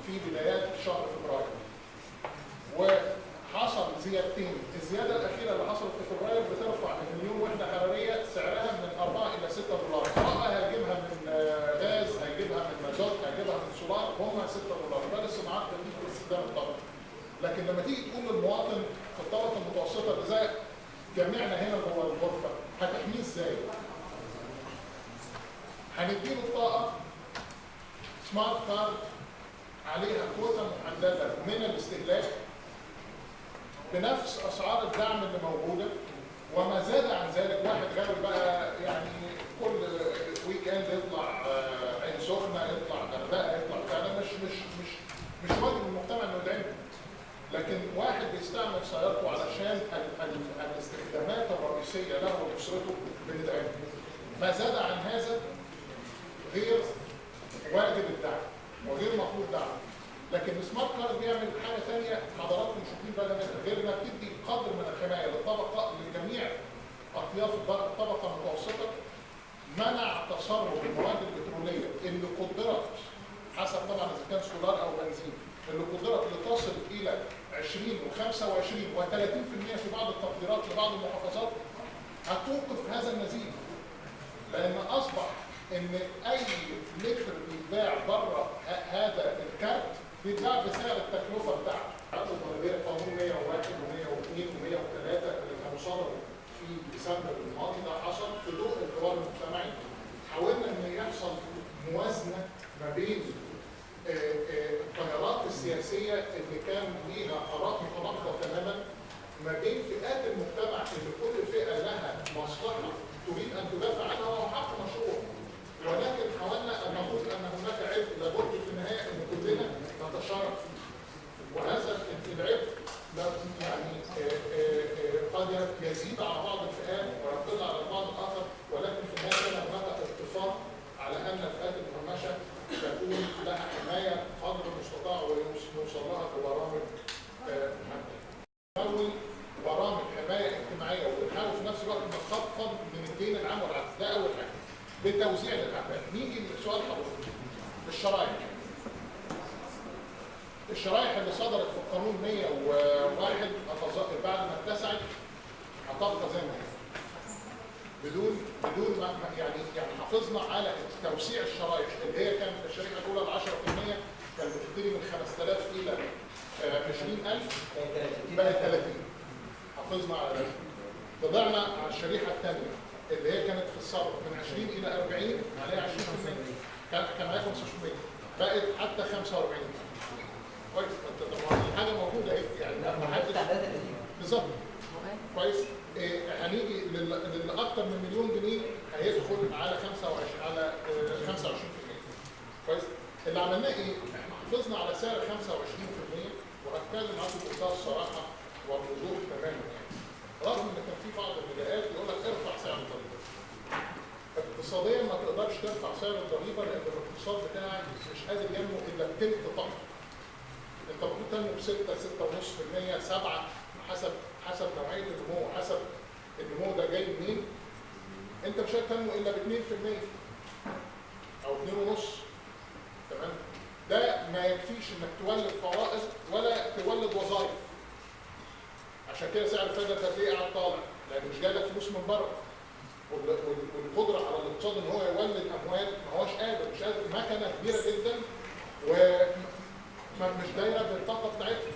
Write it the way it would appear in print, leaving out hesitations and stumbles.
في بدايات شهر فبراير، وحصل زيادتين. الزياده الاخيره اللي حصلت في فبراير بترفع المليون وحده حراريه سعرها من 4 الى 6 دولار، سواء هيجيبها من غاز، هيجيبها من مازوت، هيجيبها من سولار، هم 6 دولار. ده الصناعات اللي في استخدام الطاقه. لكن لما تيجي تقول للمواطن في الطبقه المتوسطه اللي زي جميعنا هنا جوه الغرفه، هتحميه ازاي؟ هنديله الطاقه سمارت كارد عليها كوتا محدده من الاستهلاك بنفس اسعار الدعم اللي موجوده، وما زاد عن ذلك. واحد غاوي بقى يعني كل ويك اند يطلع عين سخنه، يطلع غردقه، يطلع بتاع، ده مش واجب المجتمع انه يدعمه. لكن واحد بيستعمل سيارته علشان الاستخدامات الرئيسيه له واسرته بندعمه. ما زاد عن هذا غير واجب الدعم وغير مطلوب دعم. لكن السمارت كارد بيعمل حاجه ثانيه حضراتكم مش واخدين بالنا منها، غير انها بتدي قدر من الحمايه لجميع اطياف الطبقه المتوسطه. منع تسرب المواد البتروليه اللي قدرت حسب طبعا اذا كان سولار او بنزين، اللي قدرت لتصل الى 20 و25 و30% في بعض التقديرات لبعض المحافظات، هتوقف هذا النزيف. لان اصبح ان اي لتر بيتباع بره هذا الكارت بيتباع بسعر التكلفه بتاعته. قانون 101 و102 و103 اللي كانوا صدروا في ديسمبر الماضي ده حصل في ضوء الحوار المجتمعي. حاولنا ان يحصل موازنه ما بين التيارات السياسيه اللي كان ليها اراء متناقضه تماما، ما بين فئات المجتمع اللي كل فئه لها مصلحه تريد ان تدافع عنها، وهو حق مشروع. ولكن حاولنا ان نقول ان هناك عبء لابد في النهايه ان كلنا نتشارك فيه. وهذا العبء يعني قد يزيد على بعض الفئات ويقل على البعض الاخر، ولكن في النهايه كان هناك اتفاق على ان الفئات المهمشه تكون لها حمايه قدر المستطاع ويوصل لها ببرامج محدده. برامج حمايه اجتماعيه، وبنحاول في نفس الوقت نخفض من الدين العام والعكس. ده اول حاجه. بتوزيع الاعمال. نيجي لسؤال حضرتك. الشرايح اللي صدرت في القانون 101 بعد ما اتسعت هتبقى زي ما هي. بدون ما يعني حافظنا على توسيع الشرايح اللي هي كانت الشريحه الاولى ال 10% كانت بتبتدي من 5000 الى 20000 بقت 30. حافظنا على ده. طلعنا على الشريحه الثانيه اللي هي كانت في السابق من 20 الى 40 عليها 20%، كان عليها 15%، بقت حتى 45. كويس. حاجه موجوده اهي يعني محدش بالظبط. كويس. هنيجي للي اكثر من مليون جنيه هيدخل على 25%. كويس. اللي عملناه ايه؟ احنا حافظنا على سعر 25%، وهتكلم معاكم بمنتهى الصراحه والوضوح تماما يعني. رغم ان كان في بعض البدايات يقول لك ارفع سعر الضريبه. اقتصاديا ما تقدرش ترفع سعر الضريبه لان الاقتصاد بتاعك مش قادر ينمو الا بتلت طاقته. انت المفروض تنمو ب 6 6.5%، 7 حسب نوعيه النمو، حسب النمو ده جاي منين. انت مش هتنمو الا ب 2% او 2.5%. تمام؟ ده ما يكفيش انك تولد فوائد ولا تولد وظائف. عشان كده سعر الفائده هتلاقيه قاعد طالع، لان مش جاي لك فلوس من بره. والقدره على الاقتصاد ان هو يولد اموال ما هوش قادر، مش قادر. مكنه كبيره جدا ومش دايره بالطاقه بتاعتها.